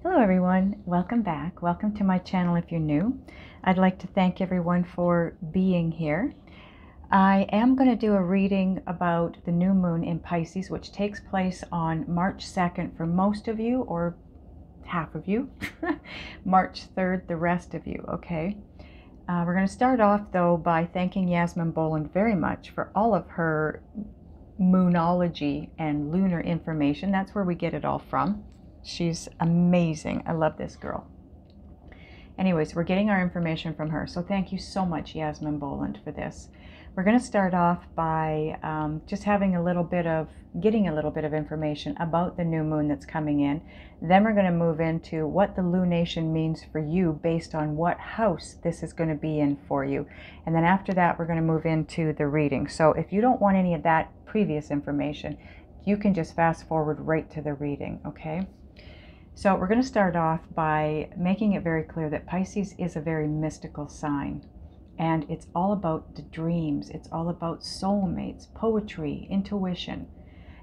Hello everyone, welcome back. Welcome to my channel if you're new. I'd like to thank everyone for being here. I am going to do a reading about the new moon in Pisces, which takes place on March 2nd for most of you, or half of you. March 3rd, the rest of you, okay? We're going to start off though by thanking Yasmin Boland very much for all of her moonology and lunar information. That's where we get it all from. She's amazing. I love this girl. Anyways, we're getting our information from her. So thank you so much, Yasmin Boland, for this. We're going to start off by just having getting a little bit of information about the new moon that's coming in. Then we're going to move into what the lunation means for you based on what house this is going to be in for you. And then after that, we're going to move into the reading. So if you don't want any of that previous information, you can just fast forward right to the reading, okay? So we're going to start off by making it very clear that Pisces is a very mystical sign. And it's all about the dreams. It's all about soulmates, poetry, intuition.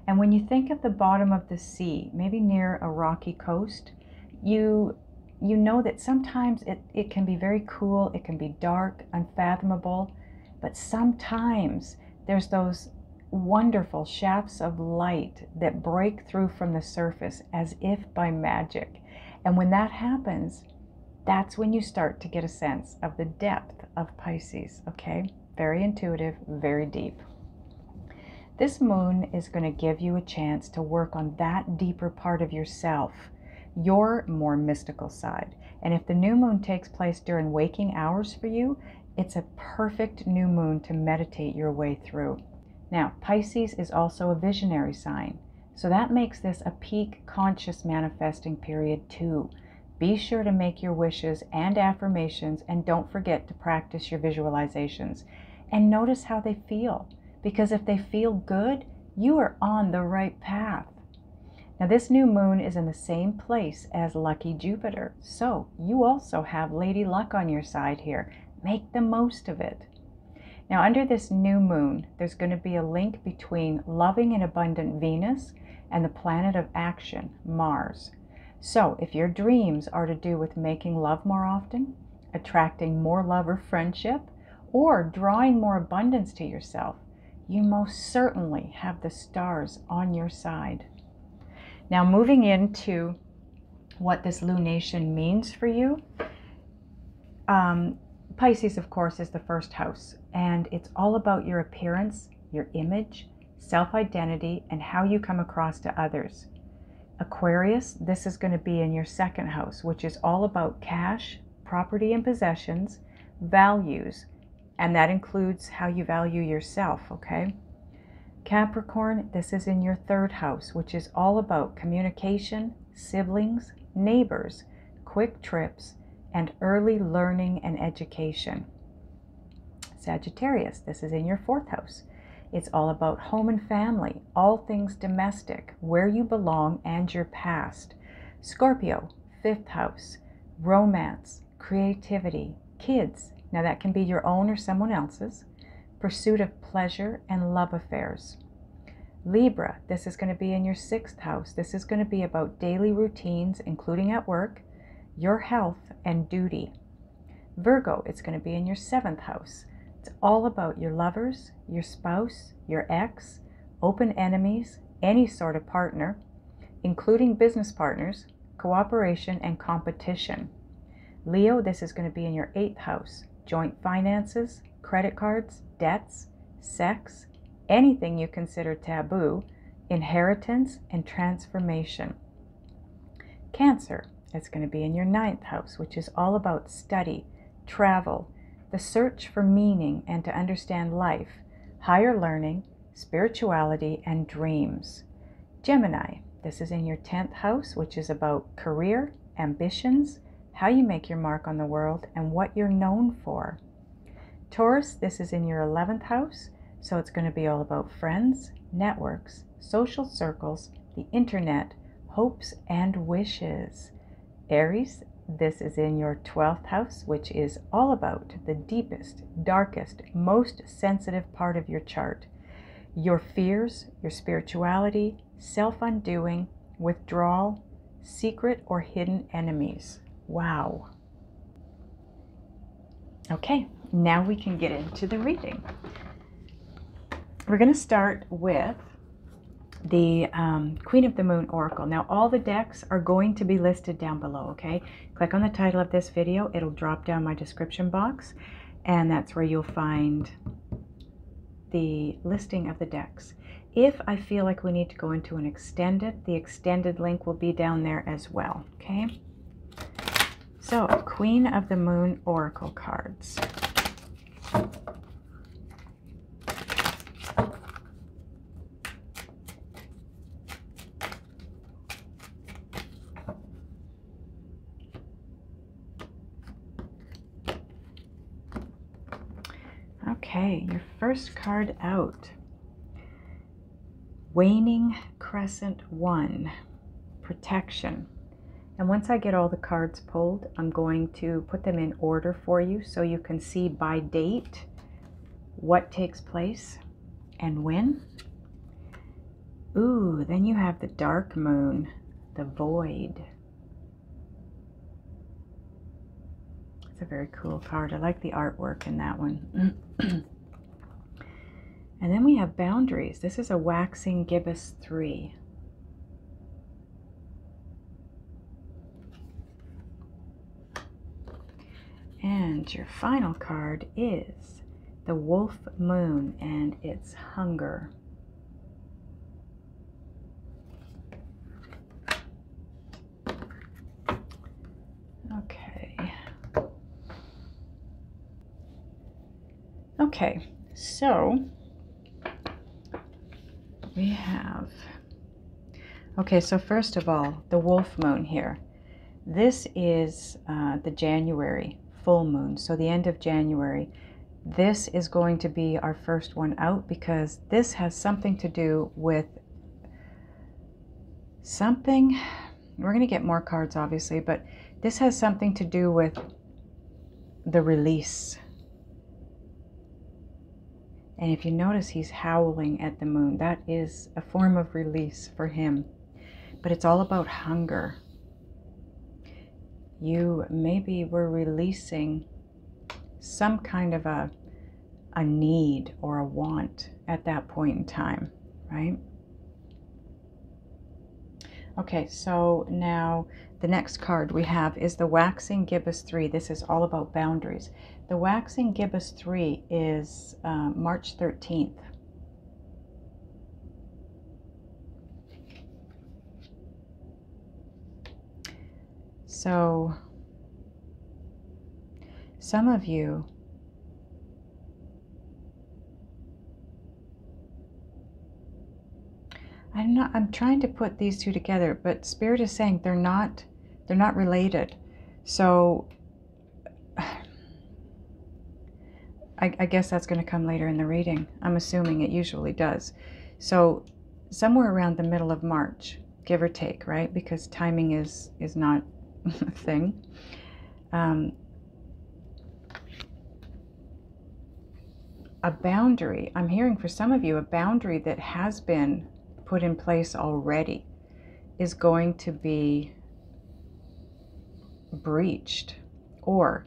And when you think of the bottom of the sea, maybe near a rocky coast, you know that sometimes it can be very cool, it can be dark, unfathomable, but sometimes there's those wonderful shafts of light that break through from the surface as if by magic. And when that happens, that's when you start to get a sense of the depth of Pisces, okay? Very intuitive, very deep. This moon is going to give you a chance to work on that deeper part of yourself, your more mystical side. And if the new moon takes place during waking hours for you, it's a perfect new moon to meditate your way through. Now, Pisces is also a visionary sign, so that makes this a peak conscious manifesting period too. Be sure to make your wishes and affirmations, and don't forget to practice your visualizations. And notice how they feel, because if they feel good, you are on the right path. Now, this new moon is in the same place as lucky Jupiter, so you also have Lady Luck on your side here. Make the most of it. Now, under this new moon, there's going to be a link between loving and abundant Venus and the planet of action, Mars. So, if your dreams are to do with making love more often, attracting more love or friendship, or drawing more abundance to yourself, you most certainly have the stars on your side. Now, moving into what this lunation means for you, Pisces, of course, is the first house, and it's all about your appearance, your image, self-identity, and how you come across to others. Aquarius, this is going to be in your second house, which is all about cash, property and possessions, values, and that includes how you value yourself, okay? Capricorn, this is in your third house, which is all about communication, siblings, neighbors, quick trips, and early learning and education. Sagittarius, this is in your fourth house. It's all about home and family, all things domestic, where you belong, and your past. Scorpio, fifth house, romance, creativity, kids. Now that can be your own or someone else's. Pursuit of pleasure and love affairs. Libra, this is going to be in your sixth house. This is going to be about daily routines, including at work, your health, and duty. Virgo, it's going to be in your seventh house. It's all about your lovers, your spouse, your ex, open enemies, any sort of partner, including business partners, cooperation, and competition. Leo, this is going to be in your eighth house. Joint finances, credit cards, debts, sex, anything you consider taboo, inheritance, and transformation. Cancer, it's going to be in your ninth house, which is all about study, travel, the search for meaning and to understand life, higher learning, spirituality, and dreams. Gemini, this is in your 10th house, which is about career, ambitions, how you make your mark on the world, and what you're known for. Taurus, this is in your 11th house, so it's going to be all about friends, networks, social circles, the internet, hopes, and wishes. Aries, this is in your 12th house, which is all about the deepest, darkest, most sensitive part of your chart. Your fears, your spirituality, self-undoing, withdrawal, secret or hidden enemies. Wow. Okay, now we can get into the reading. We're going to start with the Queen of the Moon Oracle. Now, all the decks are going to be listed down below, okay? Click on the title of this video. It'll drop down my description box, and that's where you'll find the listing of the decks. If I feel like we need to go into an extended, the extended link will be down there as well, okay? So, Queen of the Moon Oracle cards. Okay, your first card out. Waning Crescent 1, Protection. And once I get all the cards pulled, I'm going to put them in order for you so you can see by date what takes place and when. Ooh, then you have the Dark Moon, the Void. It's a very cool card. I like the artwork in that one. And then we have Boundaries. This is a Waxing Gibbous 3. And your final card is the Wolf Moon, and it's Hunger. Okay, so we have, okay, so first of all, the Wolf Moon here. This is the January full moon, so the end of January. This is going to be our first one out because this has something to do with something. We're going to get more cards, obviously, but this has something to do with the release. And if you notice, he's howling at the moon. That is a form of release for him. But it's all about hunger. You maybe were releasing some kind of a need or a want at that point in time, right? Okay, so now the next card we have is the Waxing Gibbous 3. This is all about boundaries. The Waxing Gibbous 3 is March 13th. So some of you I'm trying to put these two together, but Spirit is saying they're not related. So I guess that's going to come later in the reading. I'm assuming it usually does. So somewhere around the middle of March, give or take, right? Because timing is not a thing. A boundary, I'm hearing for some of you, a boundary that has been put in place already is going to be breached, or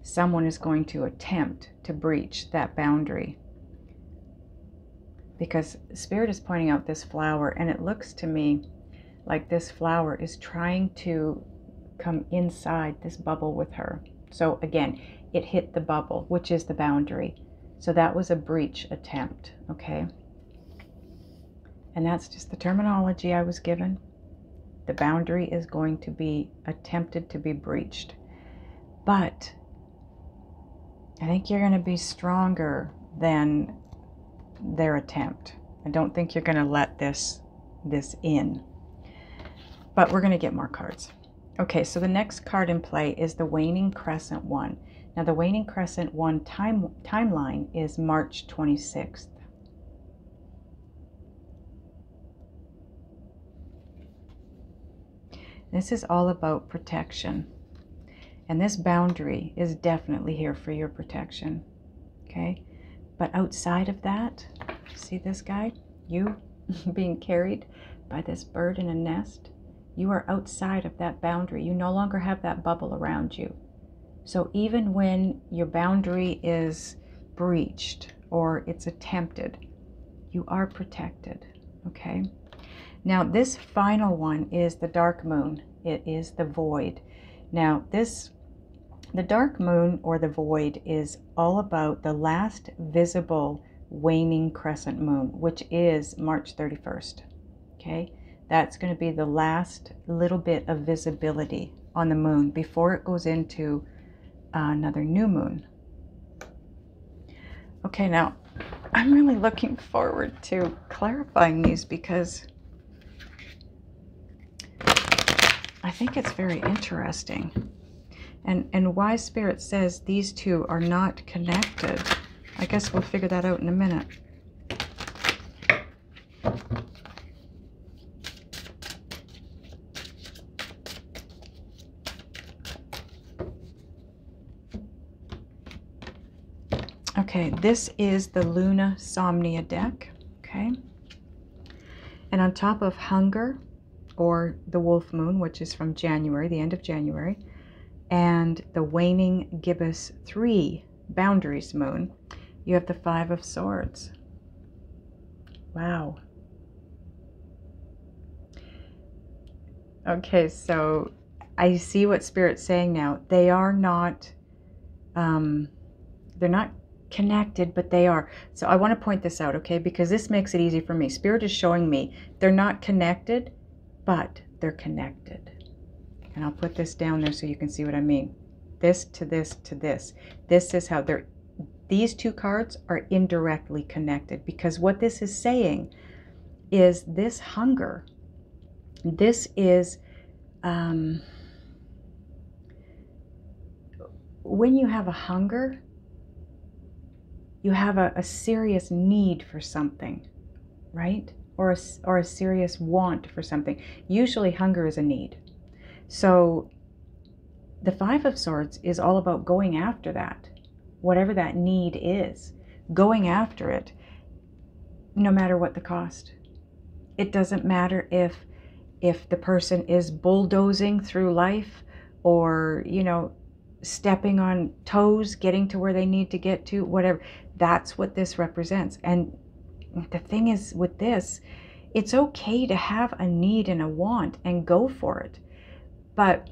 someone is going to attempt to breach that boundary. Because Spirit is pointing out this flower, and it looks to me like this flower is trying to come inside this bubble with her. So again, it hit the bubble, which is the boundary. So that was a breach attempt, okay? And that's just the terminology I was given. The boundary is going to be attempted to be breached. But I think you're going to be stronger than their attempt. I don't think you're going to let this in. But we're going to get more cards. Okay, so the next card in play is the Waning Crescent 1. Now the Waning Crescent 1 timeline is March 26th. This is all about protection. And this boundary is definitely here for your protection. Okay? But outside of that, see this guy? You being carried by this bird in a nest? You are outside of that boundary. You no longer have that bubble around you. So even when your boundary is breached or it's attempted, you are protected, okay? Now this final one is the dark moon. It is the void. Now the dark moon or the void is all about the last visible waning crescent moon, which is March 31st, okay? That's going to be the last little bit of visibility on the moon before it goes into another new moon. Okay, now I'm really looking forward to clarifying these because I think it's very interesting. And why Spirit says these two are not connected, I guess we'll figure that out in a minute. Okay, this is the Luna Somnia deck, okay? And on top of Hunger, or the Wolf Moon, which is from January, the end of January, and the Waning Gibbous 3 Boundaries Moon, you have the Five of Swords. Wow. Okay, so I see what Spirit's saying now. They are not, they're not connected, but they are. So I want to point this out, okay, because this makes it easy for me. Spirit is showing me they're not connected, but they're connected. And I'll put this down there so you can see what I mean. This to this to this. This is how these two cards are indirectly connected, because what this is saying is this hunger, this is when you have a hunger, you have a serious need for something, right? Or a serious want for something. Usually hunger is a need. So the Five of Swords is all about going after that, whatever that need is, going after it, no matter what the cost. It doesn't matter if the person is bulldozing through life or, you know, stepping on toes, getting to where they need to get to, whatever. That's what this represents. And the thing is with this, it's okay to have a need and a want and go for it. But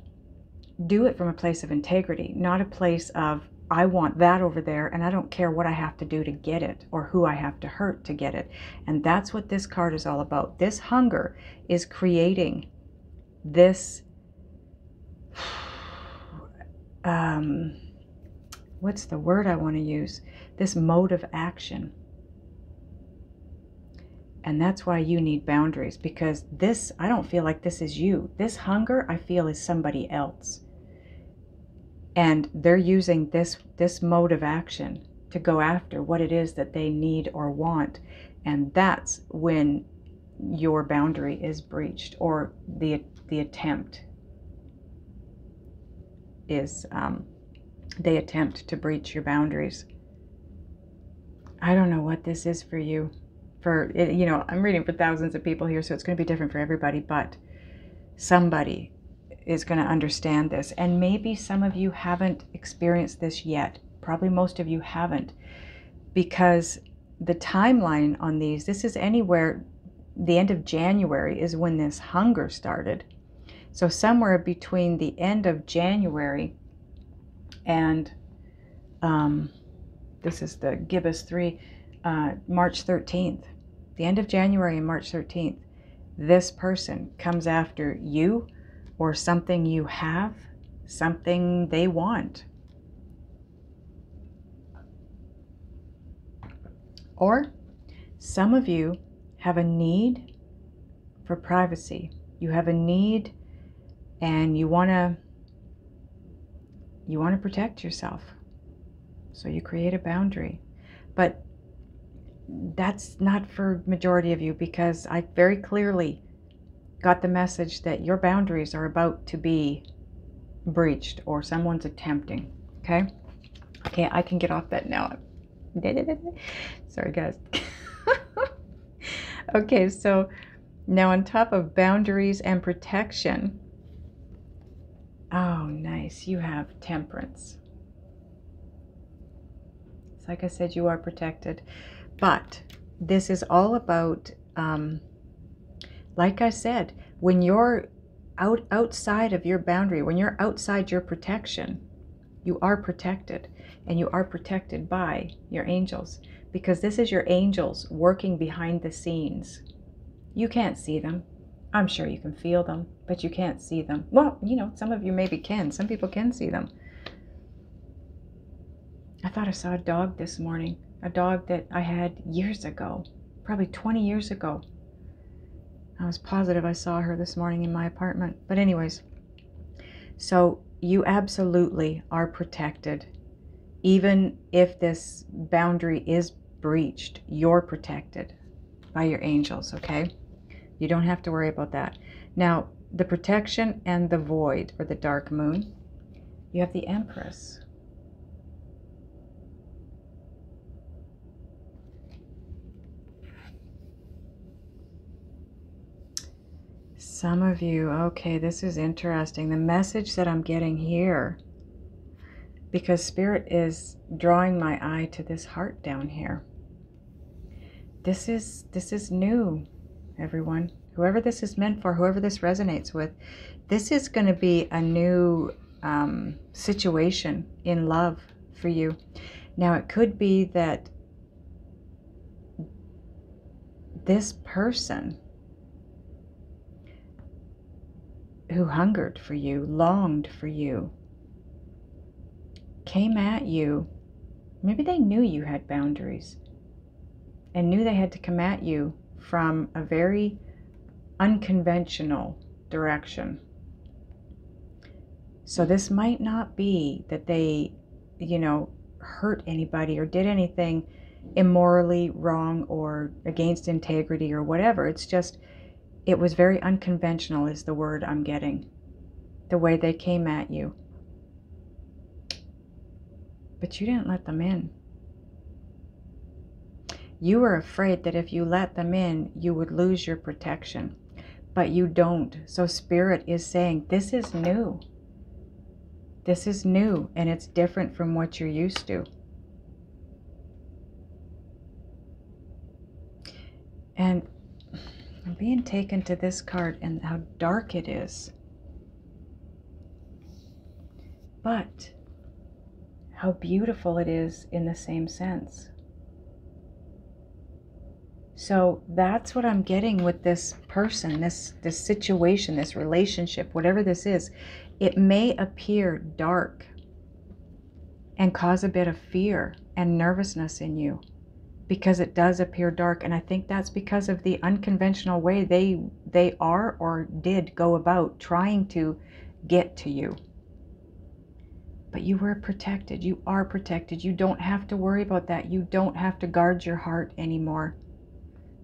do it from a place of integrity, not a place of, I want that over there and I don't care what I have to do to get it or who I have to hurt to get it. And that's what this card is all about. This hunger is creating this, what's the word I want to use? This mode of action. And that's why you need boundaries, because this, I don't feel like this is you. This hunger, I feel, is somebody else. And they're using this mode of action to go after what it is that they need or want. And that's when your boundary is breached, or the attempt is, they attempt to breach your boundaries. I don't know what this is for you. You know, I'm reading for thousands of people here, so it's going to be different for everybody, but somebody is going to understand this. And maybe some of you haven't experienced this yet. Probably most of you haven't, because the timeline on these, this is anywhere, the end of January is when this hunger started. So somewhere between the end of January and, this is the Gibbous 3, March 13th. The end of January and March 13th, this person comes after you or something you have, something they want. Or some of you have a need for privacy. You have a need and you want to protect yourself. So you create a boundary. But that's not for majority of you, because I very clearly got the message that your boundaries are about to be breached or someone's attempting. Okay? Okay, I can get off that now. Sorry, guys. Okay, so Now, on top of boundaries and protection, oh, nice, you have Temperance. It's like I said, you are protected. But this is all about, like I said, when you're outside of your boundary, when you're outside your protection, you are protected. And you are protected by your angels. Because this is your angels working behind the scenes. You can't see them. I'm sure you can feel them, but you can't see them. Well, you know, some of you maybe can. Some people can see them. I thought I saw a dog this morning. A dog that I had years ago. Probably 20 years ago. I was positive I saw her this morning in my apartment. But anyways, so you absolutely are protected. Even if this boundary is breached, you're protected by your angels, okay? You don't have to worry about that. Now, the protection and the void, or the dark moon, you have the Empress. Some of you, okay, this is interesting. The message that I'm getting here, because Spirit is drawing my eye to this heart down here. This is new, everyone. Whoever this is meant for, whoever this resonates with, this is going to be a new situation in love for you. Now, it could be that this person who hungered for you, longed for you, came at you. Maybe they knew you had boundaries and knew they had to come at you from a very unconventional direction. So this might not be that they, you know, hurt anybody or did anything immorally wrong or against integrity or whatever. It's just, it was very unconventional is the word I'm getting. The way they came at you. But you didn't let them in. You were afraid that if you let them in, you would lose your protection. But you don't. So Spirit is saying, this is new. This is new, and it's different from what you're used to. And I'm being taken to this card and how dark it is. But how beautiful it is in the same sense. So that's what I'm getting with this person, this situation, this relationship, whatever this is. It may appear dark and cause a bit of fear and nervousness in you because it does appear dark. And I think that's because of the unconventional way they are or did go about trying to get to you. But you were protected. You are protected. You don't have to worry about that. You don't have to guard your heart anymore.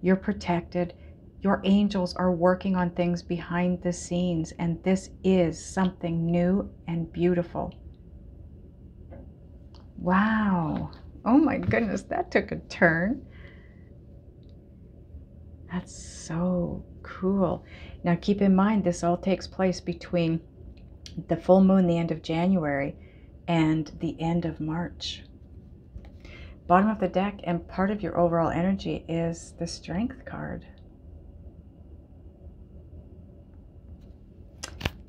You're protected. Your angels are working on things behind the scenes, and this is something new and beautiful. Wow. Oh my goodness, that took a turn. That's so cool. Now keep in mind, this all takes place between the full moon, the end of January, and the end of March. Bottom of the deck and part of your overall energy is the Strength card.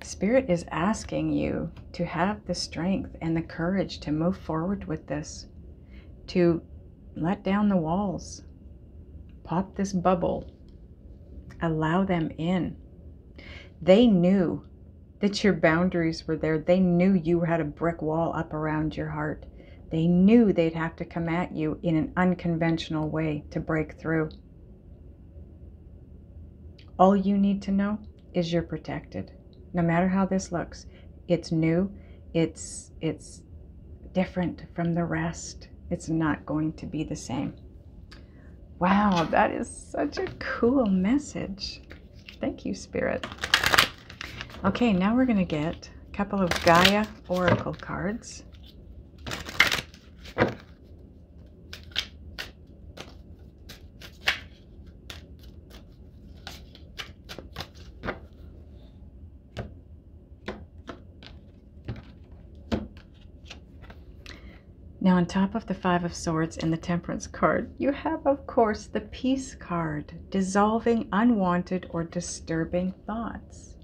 Spirit is asking you to have the strength and the courage to move forward with this, to let down the walls, pop this bubble, allow them in. They knew that your boundaries were there. They knew you had a brick wall up around your heart. They knew they'd have to come at you in an unconventional way to break through. All you need to know is you're protected. No matter how this looks, it's new, it's different from the rest. It's not going to be the same. Wow, that is such a cool message. Thank you, Spirit. Okay, now we're going to get a couple of Gaia Oracle cards. Now, on top of the Five of Swords and the Temperance card, you have, of course, the Peace card, dissolving unwanted or disturbing thoughts.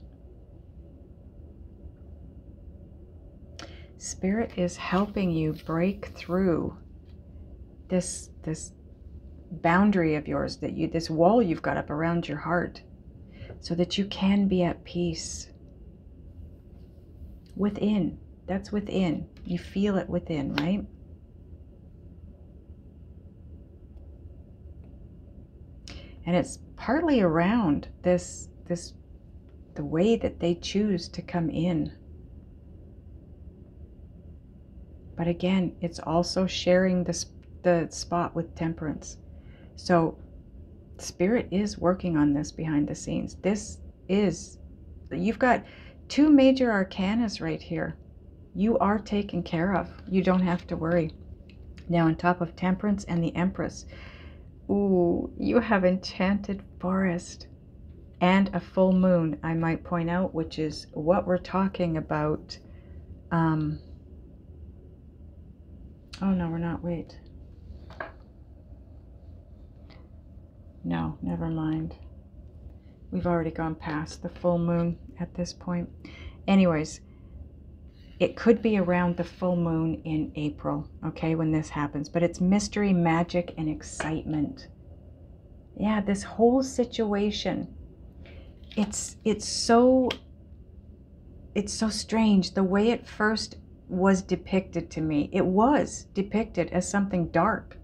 Spirit is helping you break through this boundary of yours, this wall you've got up around your heart, so that you can be at peace. Within. That's within. You feel it within, right? And it's partly around the way that they choose to come in. But again, it's also sharing the spot with Temperance. So Spirit is working on this behind the scenes. You've got two major arcanas right here. You are taken care of. You don't have to worry. Now, on top of Temperance and the Empress, ooh, you have Enchanted Forest and a full moon, I might point out, which is what we're talking about. Oh, no, we're not. Wait. No, never mind. We've already gone past the full moon at this point. Anyways, it could be around the full moon in April, okay, when this happens. But it's mystery, magic, and excitement. Yeah, this whole situation. It's so strange. The way it first was depicted to me. It was depicted as something dark.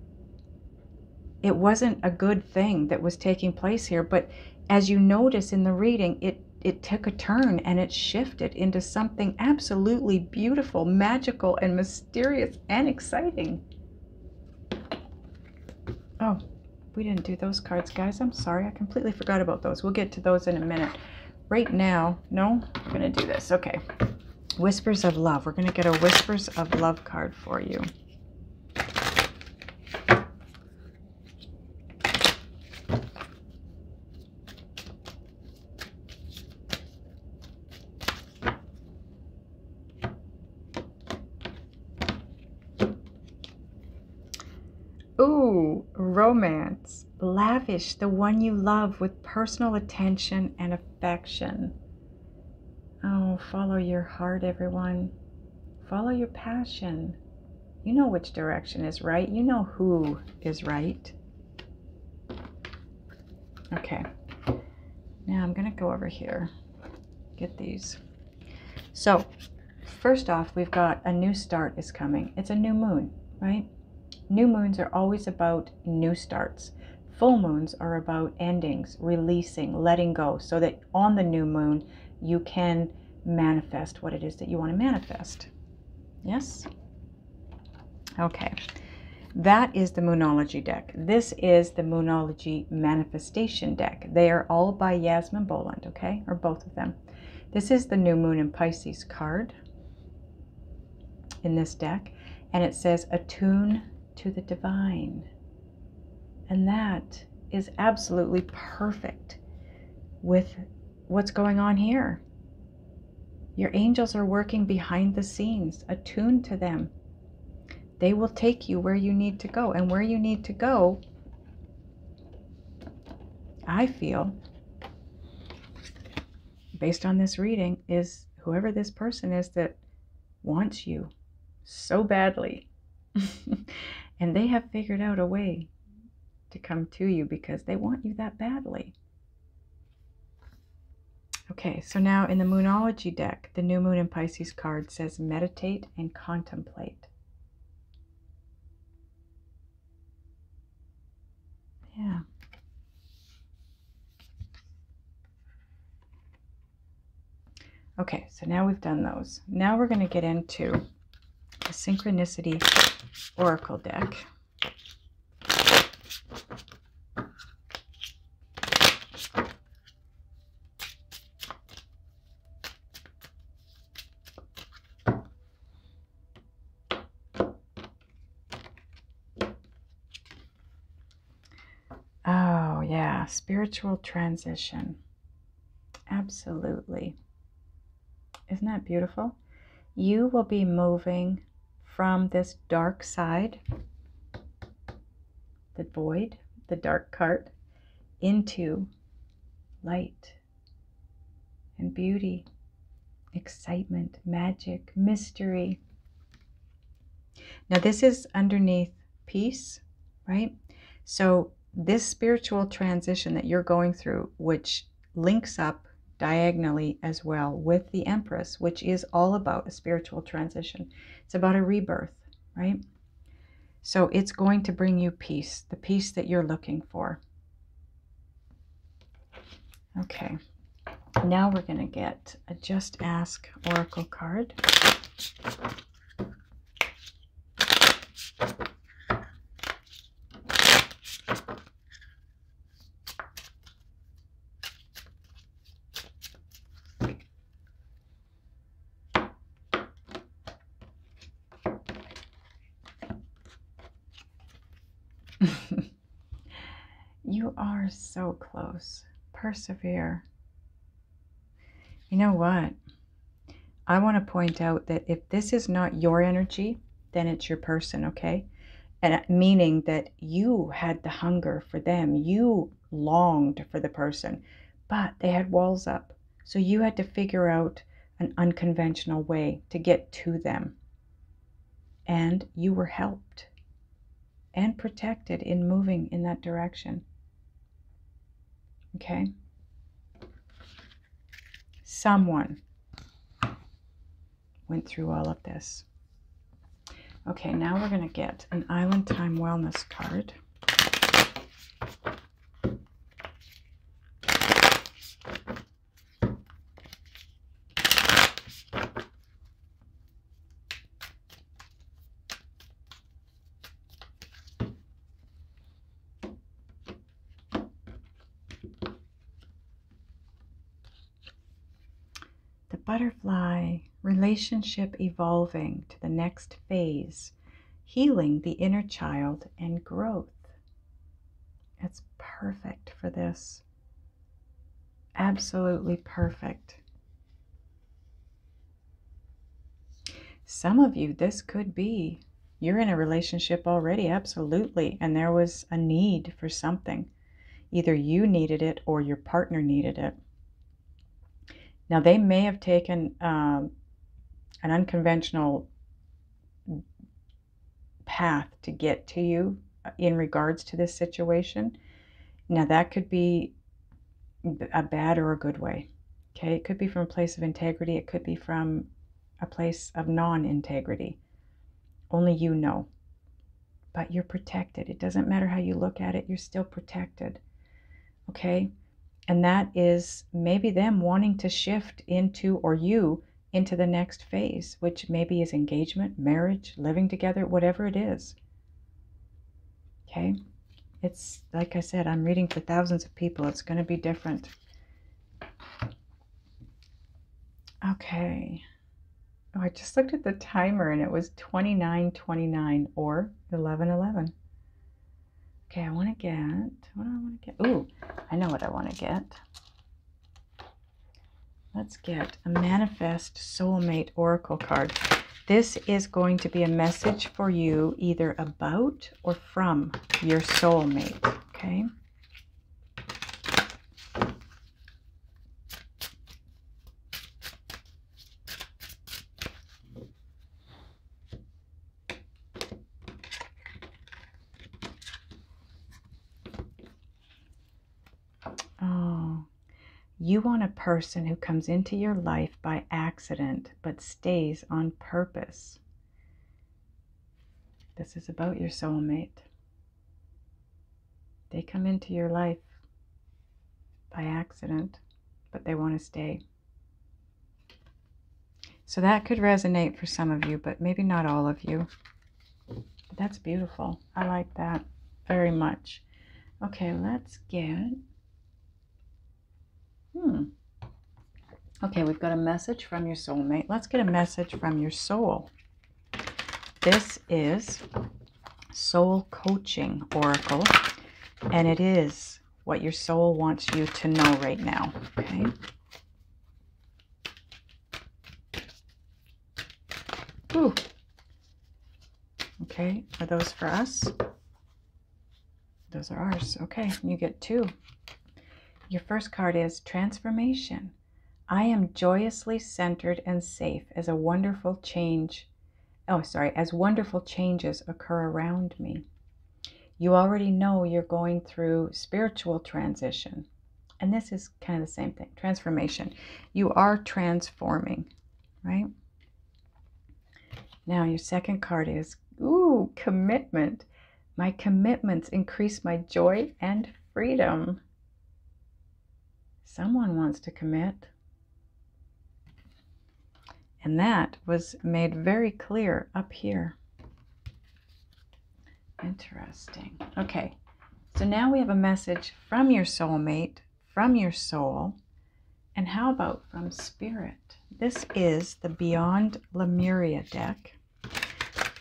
It wasn't a good thing that was taking place here, but as you notice in the reading, it took a turn and it shifted into something absolutely beautiful, magical, and mysterious and exciting. Oh, we didn't do those cards, guys. I'm sorry. I completely forgot about those. We'll get to those in a minute. Right now, no, we're going to do this. Okay. Whispers of Love. We're going to get a Whispers of Love card for you. Ooh, romance. Lavish the one you love with personal attention and affection. Oh, follow your heart, everyone. Follow your passion. You know which direction is right. You know who is right. Okay. Now I'm going to go over here. Get these. So, first off, we've got a new start is coming. It's a new moon, right? New moons are always about new starts. Full moons are about endings, releasing, letting go, so that on the new moon, you can manifest what it is that you want to manifest. Yes? Okay. That is the Moonology deck. This is the Moonology Manifestation deck. They are all by Yasmin Boland, okay? Or both of them. This is the New Moon in Pisces card in this deck. And it says, attune to the divine. And that is absolutely perfect with what's going on here. Your angels are working behind the scenes. Attune to them. They will take you where you need to go. And where you need to go, I feel, based on this reading, is whoever this person is that wants you so badly. And they have figured out a way to come to you because they want you that badly. Okay, so now in the Moonology deck, the New Moon in Pisces card says meditate and contemplate. Yeah. Okay, so now we've done those. Now we're going to get into the Synchronicity Oracle deck. Oh, yeah, spiritual transition. Absolutely. Isn't that beautiful? You will be moving from this dark side, the void, the dark cart, into light and beauty, excitement, magic, mystery. Now this is underneath peace, right? So this spiritual transition that you're going through, which links up diagonally as well with the Empress, which is all about a spiritual transition. It's about a rebirth, right? So it's going to bring you peace, the peace that you're looking for. Okay, now we're going to get a Just Ask Oracle card. You are so close. Persevere. You know what? I want to point out that if this is not your energy, then it's your person, okay? And meaning that you had the hunger for them. You longed for the person, but they had walls up. So you had to figure out an unconventional way to get to them. And you were helped and protected in moving in that direction. Okay? Someone went through all of this. Okay, now we're going to get an Island Time Wellness card. The butterfly, relationship evolving to the next phase, healing the inner child and growth. It's perfect for this. Absolutely perfect. Some of you, this could be, you're in a relationship already, absolutely, and there was a need for something. Either you needed it or your partner needed it. Now, they may have taken an unconventional path to get to you in regards to this situation. Now, that could be a bad or a good way. Okay, it could be from a place of integrity. It could be from a place of non-integrity. Only you know. But you're protected. It doesn't matter how you look at it. You're still protected. Okay? And that is maybe them wanting to shift into, or you, into the next phase, which maybe is engagement, marriage, living together, whatever it is. Okay? It's, like I said, I'm reading for thousands of people. It's going to be different. Okay. Oh, I just looked at the timer and it was 29:29 or 11:11. Okay, I want to get, what do I want to get? Ooh, I know what I want to get. Let's get a Manifest Soulmate Oracle card. This is going to be a message for you either about or from your soulmate, okay? Oh, you want a person who comes into your life by accident but stays on purpose. This is about your soulmate. They come into your life by accident, but they want to stay. So that could resonate for some of you, but maybe not all of you. But that's beautiful. I like that very much. Okay, let's get... Okay, we've got a message from your soulmate. Let's get a message from your soul. This is Soul Coaching Oracle, and it is what your soul wants you to know right now, okay? Ooh. Okay, are those for us? Those are ours. Okay, you get 2. Your first card is Transformation. I am joyously centered and safe as a wonderful change. Oh, sorry, as wonderful changes occur around me. You already know you're going through spiritual transition. And this is kind of the same thing, transformation. You are transforming, right? Now your second card is, ooh, commitment. My commitments increase my joy and freedom. Someone wants to commit. And that was made very clear up here. Interesting. Okay, so now we have a message from your soulmate, from your soul, and how about from spirit? This is the Beyond Lemuria deck.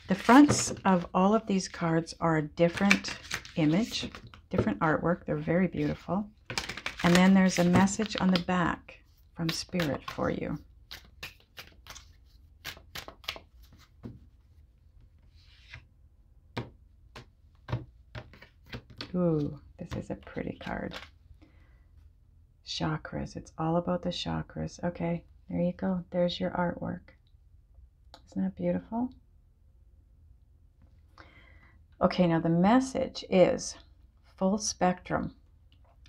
The fronts of all of these cards are a different image, different artwork. They're very beautiful. And then there's a message on the back from spirit for you. Ooh, this is a pretty card. Chakras. It's all about the chakras. Okay, there you go. There's your artwork. Isn't that beautiful? Okay, now the message is full spectrum.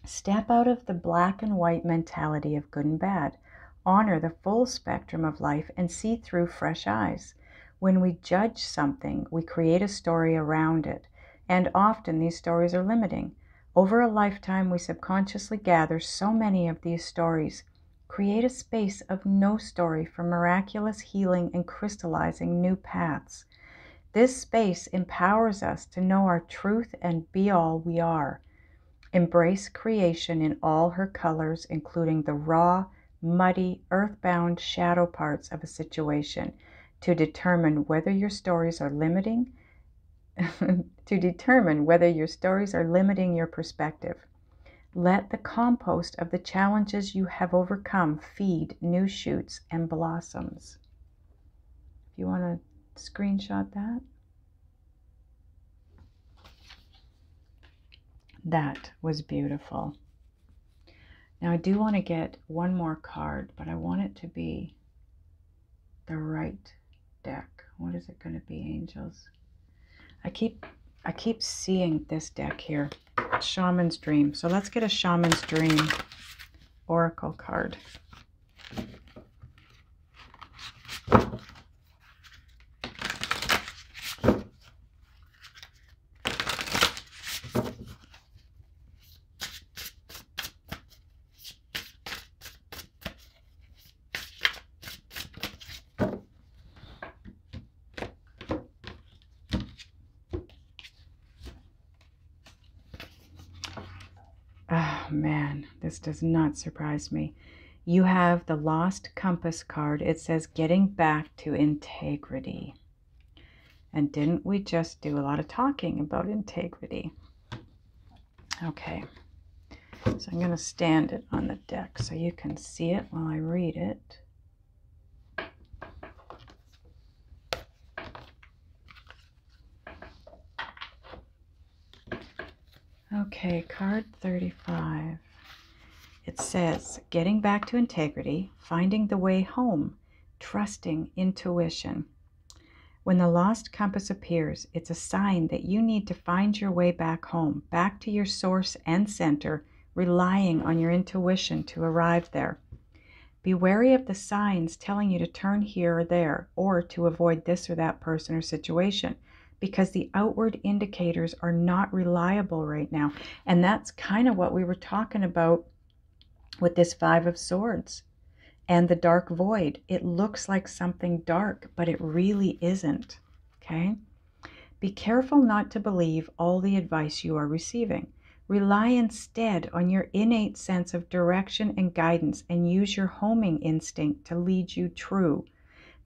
Step out of the black and white mentality of good and bad. Honor the full spectrum of life and see through fresh eyes. When we judge something, we create a story around it. And often these stories are limiting. Over a lifetime, we subconsciously gather so many of these stories. Create a space of no story for miraculous healing and crystallizing new paths. This space empowers us to know our truth and be all we are. Embrace creation in all her colors, including the raw, muddy, earthbound shadow parts of a situation, to determine whether your stories are limiting your perspective. Let the compost of the challenges you have overcome feed new shoots and blossoms. If you want to screenshot that. That was beautiful. Now I do want to get one more card, but I want it to be the right deck. What is it going to be, angels? I keep seeing this deck here, Shaman's Dream. So let's get a Shaman's Dream Oracle card. Oh man, this does not surprise me. You have the Lost Compass card. It says getting back to integrity. And didn't we just do a lot of talking about integrity? Okay, so I'm going to stand it on the deck so you can see it while I read it. Okay, card 35. It says, getting back to integrity, finding the way home, trusting intuition. When the lost compass appears, it's a sign that you need to find your way back home, back to your source and center, relying on your intuition to arrive there. Be wary of the signs telling you to turn here or there, or to avoid this or that person or situation, because the outward indicators are not reliable right now. And that's kind of what we were talking about with this Five of Swords and the dark void. It looks like something dark, but it really isn't. Okay? Be careful not to believe all the advice you are receiving. Rely instead on your innate sense of direction and guidance, and use your homing instinct to lead you true.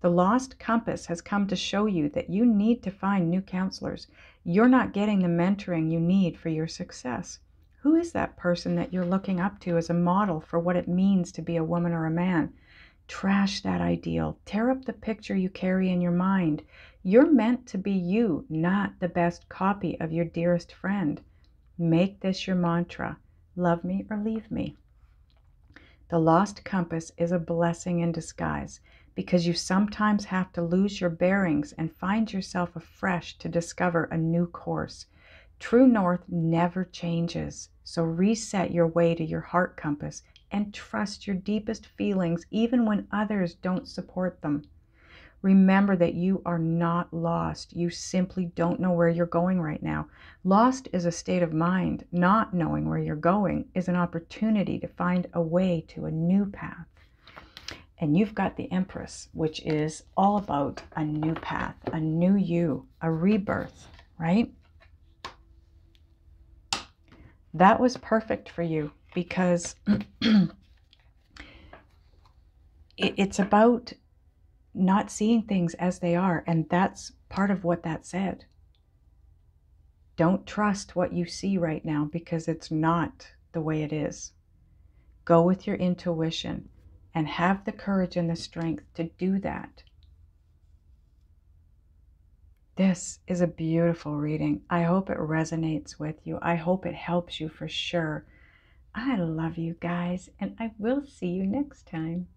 The lost compass has come to show you that you need to find new counselors. You're not getting the mentoring you need for your success. Who is that person that you're looking up to as a model for what it means to be a woman or a man? Trash that ideal. Tear up the picture you carry in your mind. You're meant to be you, not the best copy of your dearest friend. Make this your mantra. Love me or leave me. The lost compass is a blessing in disguise, because you sometimes have to lose your bearings and find yourself afresh to discover a new course. True north never changes, so reset your way to your heart compass and trust your deepest feelings even when others don't support them. Remember that you are not lost. You simply don't know where you're going right now. Lost is a state of mind. Not knowing where you're going is an opportunity to find a way to a new path. And you've got the Empress, which is all about a new path, a new you, a rebirth, right? That was perfect for you because it's about not seeing things as they are, and that's part of what that said. Don't trust what you see right now because it's not the way it is. Go with your intuition and have the courage and the strength to do that. This is a beautiful reading. I hope it resonates with you. I hope it helps you for sure. I love you guys, and I will see you next time.